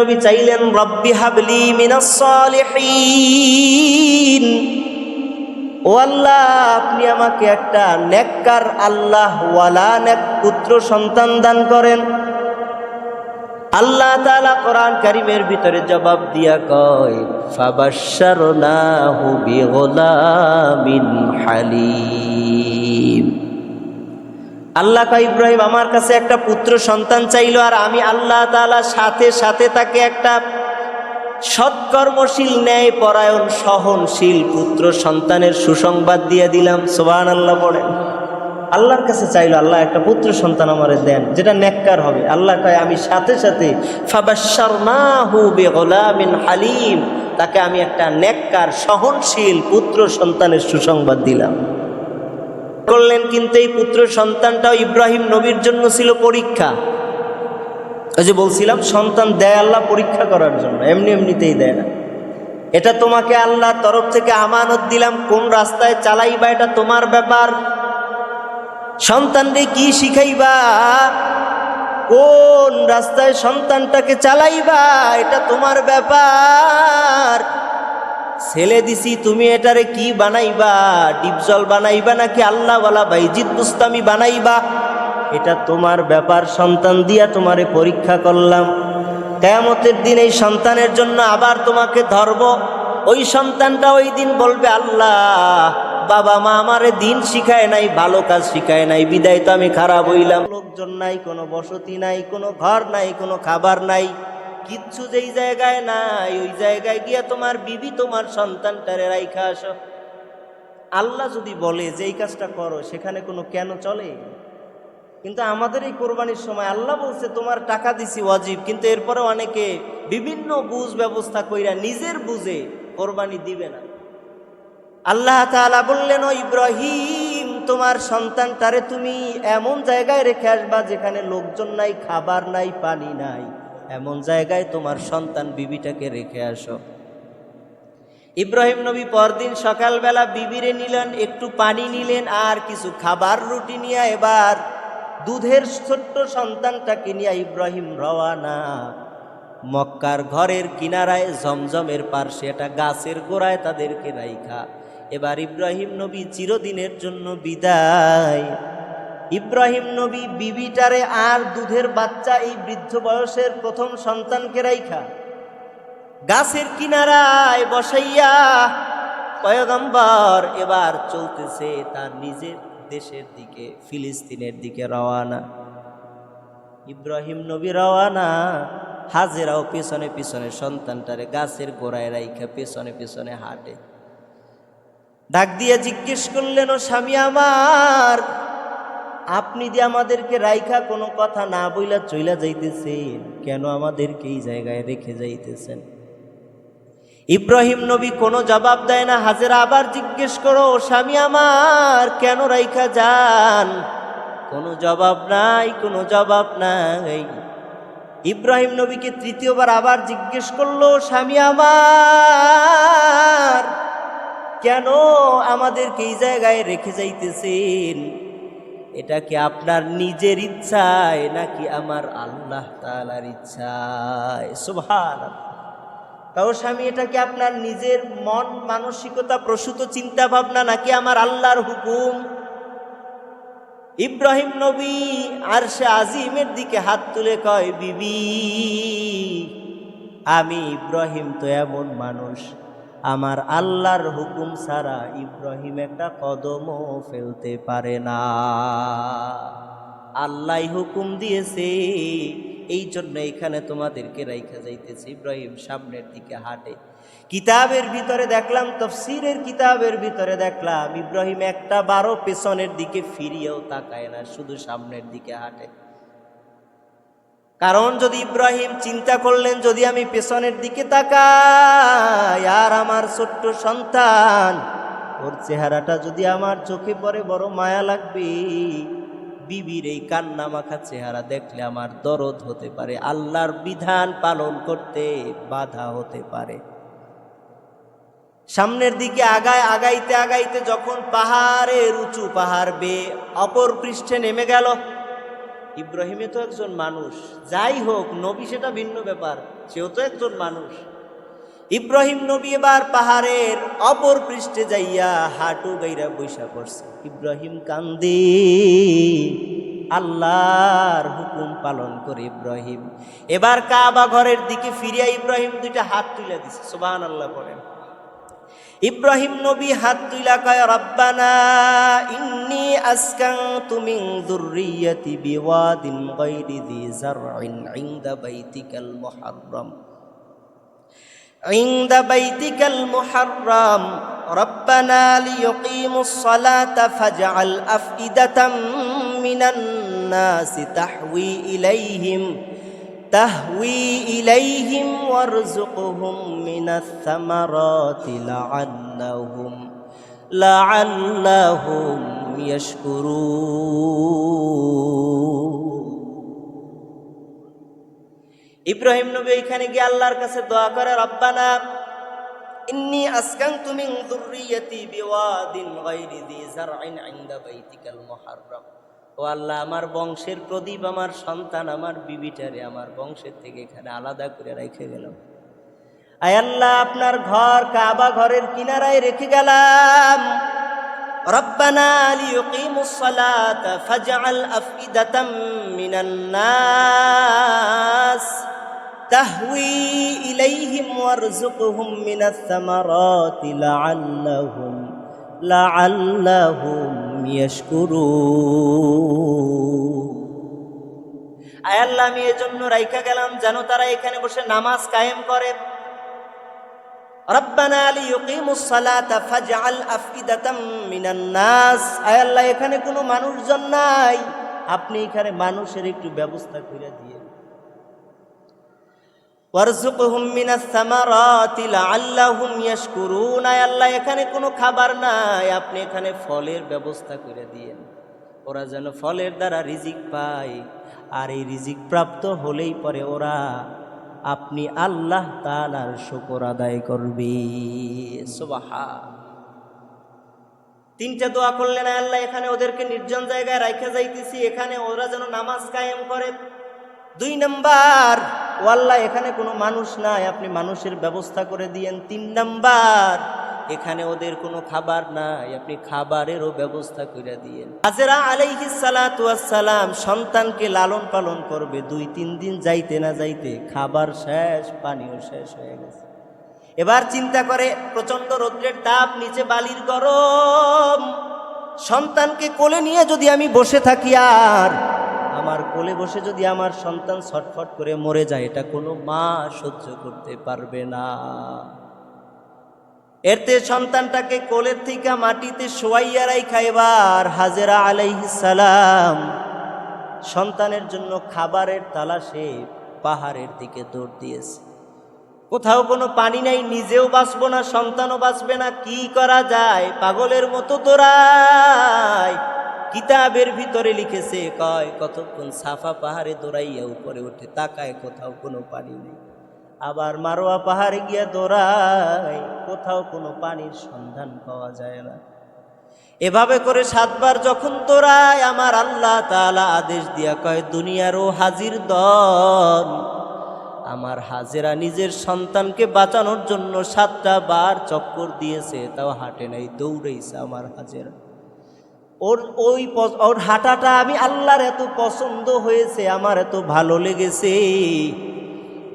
নবী চাইলেন রব্বি হাবলি মিনাস সালিহিন, ও আল্লাহ আপনি আমাকে একটা নেককার আল্লাহ ওয়ালা নেক পুত্র সন্তান দান করেন। আল্লাহ তাআলা কোরআন কারীমের ভিতরে জবাব দিয়া কয় ফাবাশশারনাহু বিগুলামিন হালিম। আল্লাহ কয় ইব্রাহিম আমার কাছে একটা পুত্র সন্তান চাইলো, আর আমি আল্লাহ তাআলা সাথে সাথে তাকে একটা সৎকর্মশীল ন্যায় পরায়ণ সহনশীল পুত্র সন্তানের সুসংবাদ দিয়ে দিলাম। সুবহানাল্লাহ পড়েন। আল্লাহর কাছে চাইলো আল্লাহ একটা পুত্র সন্তান আমারে দেন যেটা নেককার হবে। আল্লাহ কয় আমি সাথে সাথে ফাবাশশারনাহু বিগুলামিন হালিম, তাকে আমি একটা নেককার সহনশীল পুত্র সন্তানের সুসংবাদ দিলাম করলেন। কিন্তু এই পুত্র সন্তানটাও ইব্রাহিম নবীর জন্য ছিল পরীক্ষা। ওই যে বলছিলাম সন্তান দেয় আল্লাহ পরীক্ষা করার জন্য, এমনি এমনিতেই দেয় না। এটা তোমাকে আল্লাহর তরফ থেকে আমানত দিলাম, কোন রাস্তায় চালাইবা এটা তোমার ব্যাপার। সন্তানরে কি শিখাইবা, কোন রাস্তায় সন্তানটাকে চালাইবা এটা তোমার ব্যাপার। ছেলে দিছি তুমি এটারে কি বানাইবা, ডিপজল বানাইবা নাকি আল্লাহওয়ালা বাইজিদ বুস্তামি বানাইবা এটা তোমার ব্যাপার। সন্তান দিয়া তোমারে পরীক্ষা করলাম, কিয়ামতের দিন এই সন্তানের জন্য আবার তোমাকে ধরব। ওই সন্তানটা ওই দিন বলবে আল্লাহ বাবা মা আমারে দিন শিখায় নাই, ভালো কাজ শিখায় নাই, বিদায় তো আমি খারাপ হইলাম। লোকজন নাই, কোনো বসতি নাই, কোনো ঘর নাই, কোনো খাবার নাই, কিচ্ছু যেই জায়গায় নাই ওই জায়গায় গিয়া তোমার বিবি তোমার সন্তানটারে রাইখা আসো। আল্লাহ যদি বলে যে এই কাজটা করো সেখানে কোনো কেন চলে? কিন্তু আমাদের এই কোরবানির সময় আল্লাহ বলছে তোমার টাকা দিছি ওয়াজিব, কিন্তু এরপরে অনেকে বিভিন্ন বুঝ ব্যবস্থা কইরা নিজের বুঝে কোরবানি দিবে না। আল্লাহ তাআলা বললেন ও ইব্রাহিম তোমার সন্তানটারে তুমি এমন জায়গায় রেখে আসবা যেখানে লোকজন নাই, খাবার নাই, পানি নাই, এমন জায়গায় তোমার সন্তান বিবিটাকে রেখে আসো। ইব্রাহিম নবী পরদিন সকালবেলা বিবিরে নিলেন, একটু পানি নিলেন আর কিছু খাবার রুটি নিয়ে এবার দুধের ছোট্ট সন্তানটাকে নিয়ে ইব্রাহিম রওয়ানা। মক্কার ঘরের কিনারায় জমজমের পার্শ্বে একটা গাছের গোড়ায় তাদেরকে রাইখা এবার ইব্রাহিম নবী চিরদিনের জন্য বিদায়। ইব্রাহিম নবী বিবিটারে আর দুধের বাচ্চা এই বৃদ্ধ বয়সের প্রথম সন্তানকে রাইখা গাছের কিনারায় বসাইয়া পয়গম্বর এবার চলতেছে তার নিজের দেশের দিকে, ফিলিস্তিনের দিকে রওয়ানা। ইব্রাহিম নবী রওয়ানা, হাজেরাও পেছনে পেছনে সন্তানটারে গাছের গোড়ায় রাইখা পেছনে পেছনে হাঁটে। ডাক দিয়ে জিজ্ঞেস করলেন ও স্বামী আমার, আপনি যে আমাদেরকে রাইখা কোনো কথা না বইলা চইলা যাইতেছেন, কেন আমাদেরকে এই জায়গায় রেখে যাইতেছেন? ইব্রাহিম নবী কোনো জবাব দেয় না। হাজেরা আবার জিজ্ঞেস করো ও স্বামী আমার কেন রাইখা যান? কোনো জবাব নাই, কোনো জবাব নাই। ইব্রাহিম নবীকে তৃতীয়বার আবার জিজ্ঞেস করলো স্বামী আমার কেন আমাদেরকে এই জায়গায় রেখে যাইতেছেন? এটা কি আপনার নিজের ইচ্ছায় নাকি আমার আল্লাহ তাআলার ইচ্ছায়? সুবহানাল্লাহ। তাও স্বামী এটা কি আপনার নিজের মন মানসিকতা প্রসূত চিন্তা ভাবনা নাকি আমার আল্লাহর হুকুম? ইব্রাহিম নবী আরশে আজিমের দিকে হাত তুলে কয় বিবি আমি ইব্রাহিম তো এমন মানুষ, আমার আল্লাহর হুকুম ছাড়া ইব্রাহিম একটা কদমও ফেলতে পারে না। আল্লাহ হুকুম দিয়েছে, এই জন্য এখানে তোমাদেরকে রাইখা যাইতেছে। ইব্রাহিম সামনের দিকে হাঁটে। কিতাবের ভিতরে দেখলাম, তাফসীরের কিতাবের ভিতরে দেখলাম ইব্রাহিম একটা বারো পেছনের দিকে ফিরিয়েও তাকায় না, শুধু সামনের দিকে হাঁটে। কারণ যদি ইব্রাহিম চিন্তা করলেন যদি আমি পেছনের দিকে তাকাই আর আমার ছোট্ট সন্তান ওর চেহারাটা যদি আমার চোখে পড়ে বড় মায়া লাগবে, বিবির এই কান্না মাখা চেহারা দেখলে আমার দরদ হতে পারে, আল্লাহর বিধান পালন করতে বাধা হতে পারে। সামনের দিকে আগাইতে আগাইতে যখন পাহাড়ের উঁচু পাহাড় বেয়ে অপর পৃষ্ঠে নেমে গেল, ইব্রাহিমে তো একজন মানুষ, যাই হোক নবী সেটা ভিন্ন ব্যাপার, সেও তো একজন মানুষ। ইব্রাহিম নবী এবার পাহাড়ের অপর পৃষ্ঠে যাইয়া হাঁটু গাইরা বৈশা পড়ছে। ইব্রাহিম কান্দে, আল্লাহর হুকুম পালন করে ইব্রাহিম এবার কাবা ঘরের দিকে ফিরিয়া ইব্রাহিম দুইটা হাত তুলে দিছে। সুবহানাল্লাহ বলেন। ইব্রাহিম নবী হাত তুইলা কয়, রব্বানা ইন্নী আসকানতু মিন যুররিয়্যাতি বিওয়াদিন গায়রি যী যারইন ইনদা বাইতিকাল মুহাররম عند بيتك المحرم ربنا ليقيموا الصلاة فاجعل أفئدة من الناس تهوي إليهم وارزقهم من الثمرات لعلهم يشكرون। ইব্রাহিম নবী এখানে গিয়ে আল্লাহর কাছে দোয়া করে, রব্বানা ইন্নী আসকানতু মিন যুররিয়্যাতি বিওয়াদিন গায়রি যী যারইন ইনদা বাইতিকাল মুহাররম। ও আল্লাহ, আমার বংশের প্রদীপ, আমার সন্তান, আমার বিবিটারে আমার বংশের থেকে এখানে আলাদা করে রেখে গেলাম। আয় আল্লাহ, আপনার ঘর কাবা ঘরের কিনারায় রেখে গেলাম। রব্বানা লিয়ুকিমুস সালাতা ফাজআল আফইদাতাম মিনান নাস তাহওয়ি ইলাইহিম ওয়ারযুকহুম মিনাস সামারাতি লাআল্লাহুম ইয়াশকুরুন। আয় আল্লাহ, আমি এজন্য রাইখা গেলাম যেন তারা এখানে বসে নামাজ কায়েম করে। রব্বানা লিয়ুকিমুস সালাতা ফাজআল আফইদাতাম মিনান নাস। আয় আল্লাহ, এখানে কোনো মানুষজন নাই, আপনি এখানে মানুষের একটু ব্যবস্থা করে দিয়ে। ওয়ারযুকহুম মিনাস সামারাতি লাআল্লাহুম ইয়াশকুরুন। আয় আল্লাহ, এখানে কোনো খাবার নাই, আপনি এখানে ফলের ব্যবস্থা করে দিয়েন, ওরা যেন ফলের দ্বারা রিজিক পায়। আর এই রিজিক প্রাপ্ত হলেই পরে ওরা আপনি আল্লাহ তাআলার শুকর আদায় করবে। সুবহান। তিনটা দোয়া করলেন, আল্লাহ এখানে ওদেরকে নির্জন জায়গায় রাখা যাইতেছি, এখানে ওরা যেন নামাজ কায়েম করে। 2 নাম্বার, ও আল্লাহ এখানে কোনো মানুষ নাই, আপনি মানুষের ব্যবস্থা করে দিয়েন। 3 নাম্বার, এখানে ওদের কোনো খাবার নাই, আপনি খাবারেরও ব্যবস্থা করে দিয়েন। হাজেরা আলাইহিস সালাতু ওয়াস সালাম সন্তানকে লালন পালন করবে, 2-3 দিন যাইতে না যাইতে খাবার শেষ, পানিও শেষ হয়ে গেছে। এবার চিন্তা করে, প্রচন্ড রৌদ্রের তাপ, নিচে বালির গরম, সন্তানকে কোলে নিয়ে যদি আমি বসে থাকি আর আমার কোলে বসে যদি আমার সন্তান ছটফট করে মরে যায়, এটা কোনো মা সহ্য করতে পারবে না। এরতে সন্তানটাকে কোলের থেকে মাটিতে শোয়াইয়া রাইখা এবার হাজেরা আলাইহিস সালাম সন্তানের জন্য খাবারের তালাশে পাহাড়ের দিকে দৌড় দিয়েছে। কোথাও কোনো পানি নাই, নিজেও বাঁচবো না, সন্তানও বাঁচবে না, কি করা যায়, পাগলের মতো দৌড়ায়। কিতাবের ভিতরে লিখেছে, কয় কতক্ষণ সাফা পাহাড়ে দৌড়াইয়া উপরে উঠে তাকায়, কোথাও কোনো পানি নেই। আবার মারোয়া পাহাড়ে গিয়া দৌড়ায়, কোথাও কোনো পানির সন্ধান পাওয়া যায় না। এভাবে করে 7 বার যখন দৌড়ায়, আমার আল্লাহ তাআলা আদেশ দিয়া কয়, দুনিয়ারও হাজির দল, আমার হাজেরা নিজের সন্তানকে বাঁচানোর জন্য 7টা বার চক্কর দিয়েছে, তাও হাঁটে নাই, দৌড়াইছে আমার হাজেরা। ওর হাঁটাটা আমি আল্লাহর এত পছন্দ হয়েছে, আমার এত ভালো লেগেছে।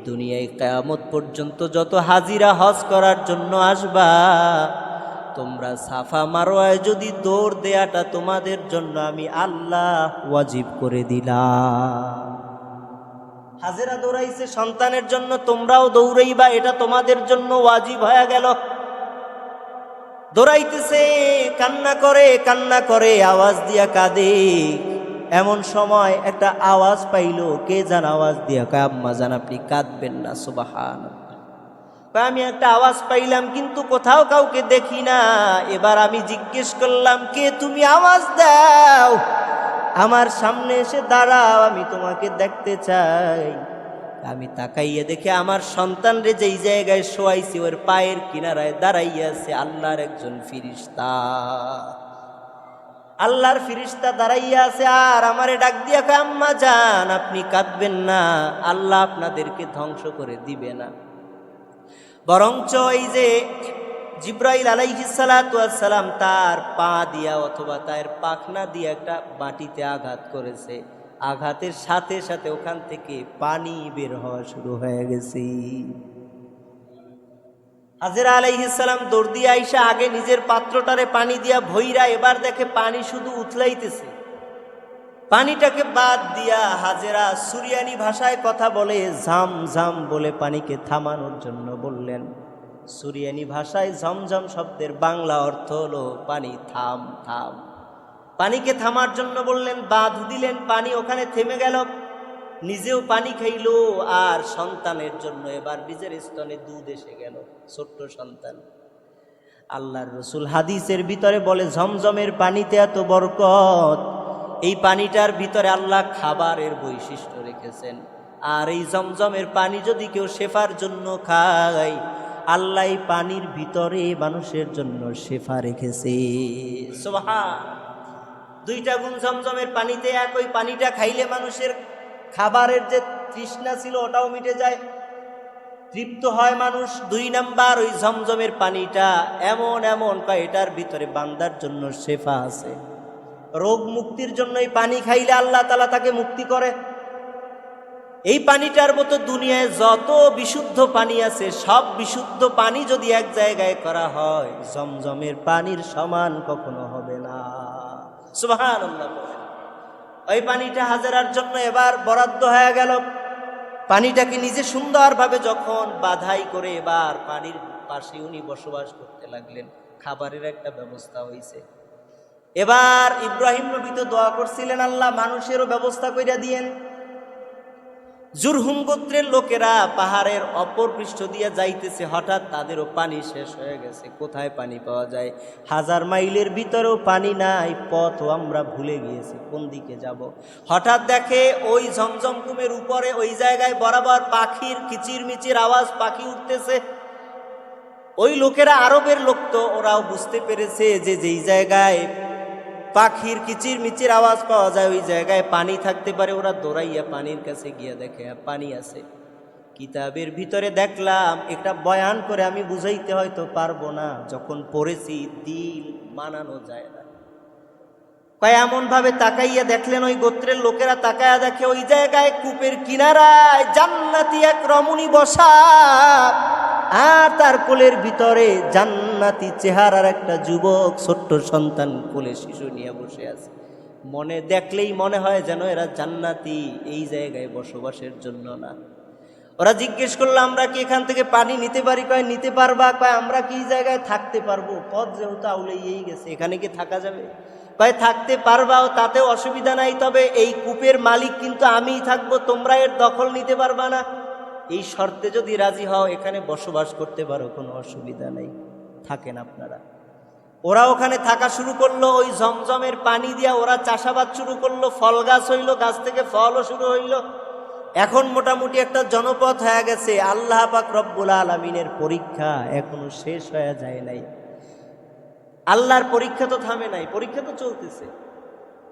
দুনিয়ায় কিয়ামত পর্যন্ত যত হাজিরা হজ করার জন্য আসবা, তোমরা সাফা মারওয়ায় যদি দৌড় দেয়াটা তোমাদের জন্য আমি আল্লাহ ওয়াজিব করে দিলাম। হাজেরা দৌড়াইছে সন্তানের জন্য, তোমরাও দৌড়াইবা, এটা তোমাদের জন্য ওয়াজিব হয়ে গেল। দৌড়াইতেছে, কান্না করে আওয়াজ দিয়া কাঁদে। এমন সময় একটা আওয়াজ পাইল, কে যেন আওয়াজ দিয়া কয়, আম্মা জান আপনি কাঁদবেন না। সুবহানাল্লাহ। আমি একটা আওয়াজ পাইলাম কিন্তু কোথাও কাউকে দেখি না। এবার আমি জিজ্ঞেস করলাম, কে তুমি, আওয়াজ দাও, আমার সামনে এসে দাঁড়াও, আমি তোমাকে দেখতে চাই। আমি তাকাইয়া দেখে আমার সন্তান রে যেই জায়গায় শোয়াইছি ওর পায়ের কিনারায় দাঁড়াইয়া আছে আল্লাহর একজন ফেরেশতা। আল্লাহর ফিরিস্তা দাঁড়াইয়া আছে আর আমারে ডাক দিয়া কয়, আম্মা জান আপনি কাঁদবেন না, আল্লাহ আপনাদেরকে ধ্বংস করে দিবে না, বরঞ্চ এই যে জিব্রাইল আলাইহিস সালাতু ওয়াস সালাম তার পা দিয়া অথবা তার পাখনা দিয়ে একটা মাটিতে আঘাত করেছে, আঘাতের সাথে সাথে ওখান থেকে পানি বের হওয়া শুরু হয়ে গেছে। হাজেরা আলাইহিস সালাম দৌড় দিয়ে আইসা আগে নিজের পাত্রটারে পানি দিয়া ভইরা, এবার দেখে পানি শুধু উথলাইতেছে। পানিটাকে বাদ দিয়া হাজেরা সুরিয়ানি ভাষায় কথা বলে, ঝাম ঝাম বলে পানিকে থামানোর জন্য বললেন। সুরিয়ানি ভাষায় ঝমঝম শব্দের বাংলা অর্থ হলো পানি থাম থাম। পানিকে থামার জন্য বললেন, বাঁধ দিলেন, পানি ওখানে থেমে গেল। নিজেও পানি খাইল আর সন্তানের জন্য এবার নিজের স্তনে দুধ এসে গেল, ছোট্ট সন্তান। আল্লাহর রসুল হাদিসের ভিতরে বলে, ঝমঝমের পানিতে এত বরকত, এই পানিটার ভিতরে আল্লাহ খাবারের বৈশিষ্ট্য রেখেছেন। আর এই ঝমঝমের পানি যদি কেউ শেফার জন্য খায়, আল্লাহ এই পানির ভিতরে মানুষের জন্য শেফা রেখেছে। সুবহান। দুইটা গুণ ঝমঝমের পানিতে, এক ওই পানিটা খাইলে মানুষের খাবারের যে তৃষ্ণা ছিল ওটাও মিটে যায়, তৃপ্ত হয় মানুষ। দুই নাম্বার, ওই ঝমঝমের পানিটা এমন এমন এটার ভিতরে বান্দার জন্য শেফা আছে, রোগ মুক্তির জন্য এই পানি খাইলে আল্লাহ তাআলা তাকে মুক্তি করে। এই পানিটার মতো দুনিয়ায় যত বিশুদ্ধ পানি আছে, সব বিশুদ্ধ পানি যদি এক জায়গায় করা হয়, জমজমের পানির সমান কখনো হবে না। সুবহানাল্লাহ। ওই পানিটা হাজেরার জন্য এবার বরাদ্দ হয়ে গেল। পানিটাকে নিজে সুন্দরভাবে যখন বাধাই করে এবার পানির পাশে উনি বসবাস করতে লাগলেন, খাবারের একটা ব্যবস্থা হয়েছে। এবার ইব্রাহিম নবী তো দোয়া করছিলেন, আল্লাহ মানুষেরও ব্যবস্থা কইরা দিয়েন। জুরহুম গোত্রের লোকেরা পাহাড়ের অপর পৃষ্ঠ দিয়ে যাইতেছে, হঠাৎ তাদেরও পানি শেষ হয়ে গেছে। কোথায় পানি পাওয়া যায়? 1000 মাইলের ভিতরেও পানি নাই, পথও আমরা ভুলে গিয়েছি, কোন দিকে যাব। হঠাৎ দেখে ওই ঝমঝম কুমের উপরে ওই জায়গায় বরাবর পাখির কিচিরমিচির আওয়াজ, পাখি উঠতেছে। ওই লোকেরা আরবের লোক তো, ওরাও বুঝতে পেরেছে যে যেই জায়গায় পাখির কিচির মিচির আওয়াজ পাওয়া যায় ওই জায়গায় পানি থাকতে পারে। ওরা দৌড়াইয়া পানির কাছে গিয়া দেখে পানি আছে। কিতাবের ভিতরে দেখলাম, একটা বয়ান করে আমি বুঝাইতে হয়তো পারবো না, যখন পড়েছি দিল মানানো যায় না। এমন ভাবে তাকাইয়া দেখলেন, ওই গোত্রের লোকেরা তাকাইয়া দেখে ওই জায়গায় কূপের কিনারায় জান্নাতি এক রমণী বসা, আর তার কোলের ভিতরে জান্নাতি চেহারার একটা যুবক, ছোট্ট সন্তান কোলে শিশু নিয়ে বসে আছে। মনে দেখলেই মনে হয় যেন এরা জান্নাতি, এই জায়গায় বসবাসের জন্য না। ওরা জিজ্ঞেস করলো, আমরা কি এখান থেকে পানি নিতে পারি? কয় নিতে পারবা। কয় আমরা কি এই জায়গায় থাকতে পারবো? পথ যেহেতু আউলেই গেছে, এখানে কি থাকা যাবে? কয় থাকতে পারবাও, তাতেও অসুবিধা নাই, তবে এই কূপের মালিক কিন্তু আমিই থাকবো, তোমরা এর দখল নিতে পারবা না। এই শর্তে যদি রাজি হও এখানে বসবাস করতে পারো, কোনো অসুবিধা নেই, থাকেন আপনারা। ওরা ওখানে থাকা শুরু করলো। ওই ঝমঝমের পানি দিয়া ওরা চাষাবাদ শুরু করলো, ফল গাছ হইল, গাছ থেকে ফলও শুরু হইল। এখন মোটামুটি একটা জনপদ হয়ে গেছে। আল্লাহ পাক রব্বুল আলামিনের পরীক্ষা এখনো শেষ হয়ে যায় নাই। আল্লাহর পরীক্ষা তো থামে নাই, পরীক্ষা তো চলতেছে।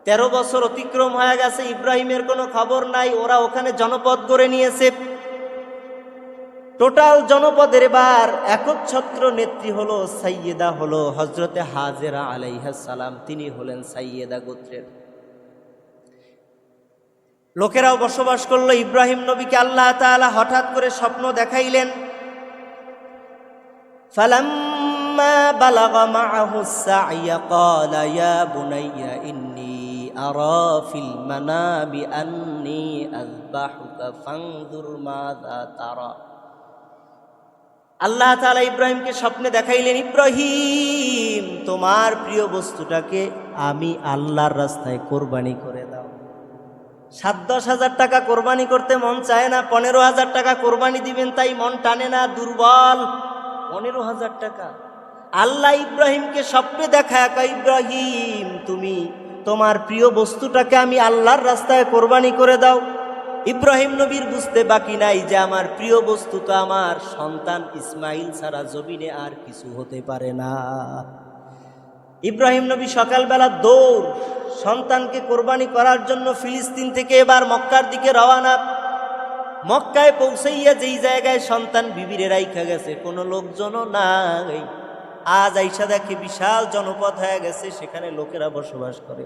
13 বছর অতিক্রম হয়ে গেছে, ইব্রাহিমের কোনো খবর নাই। ওরা ওখানে জনপদ গড়ে নিয়েছে। টোটাল জনপদের এবার একচ্ছত্র নেত্রী হলো, সাইয়েদা হলো হজরতে হাজেরা আলাইহিস সালাম। তিনি হলেন সাইয়েদা গোত্রের। লোকেরাও বসবাস করলো। ইব্রাহিম নবীকে আল্লাহ তাআলা হঠাৎ করে স্বপ্ন দেখাইলেন। ফালাম্মা বালাগা মাআহুস সা'য়া ক্বালা ইয়া বুনাইয়া ইন্নী আরা ফিল মানামি আন্নী আযবাহুকা ফানজুর মাযা তারা। আল্লাহ তাআলা ইব্রাহিমকে স্বপ্নে দেখাইলেন, ইব্রাহিম তোমার প্রিয় বস্তুটাকে আমি আল্লাহর রাস্তায় কোরবানি করে দাও। 7-10 হাজার টাকা কোরবানি করতে মন চায় না, 15,000 টাকা কোরবানি দিবেন তাই মন টানে না, দুর্বল। 15,000 টাকা। আল্লাহ ইব্রাহিমকে স্বপ্নে দেখায়, ইব্রাহিম তুমি তোমার প্রিয় বস্তুটাকে আমি আল্লাহর রাস্তায় কোরবানি করে দাও। ইব্রাহিম নবীর বুঝতে বাকি নাই যে আমার প্রিয় বস্তু তো আমার সন্তান ইসমাইল ছাড়া জমিনে আর কিছু হতে পারে না। ইব্রাহিম নবী সকালবেলা দৌড়, সন্তানকে কোরবানি করার জন্য ফিলিস্তিন থেকে এবার মক্কার দিকে রওয়ানা। মক্কায় পৌঁছাইয়া যেই জায়গায় সন্তান বিবিরে রাইখা গেছে কোনো লোকজনও নাই, আজ আইসা দেখে বিশাল জনপদ হয়ে গেছে, সেখানে লোকেরা বসবাস করে।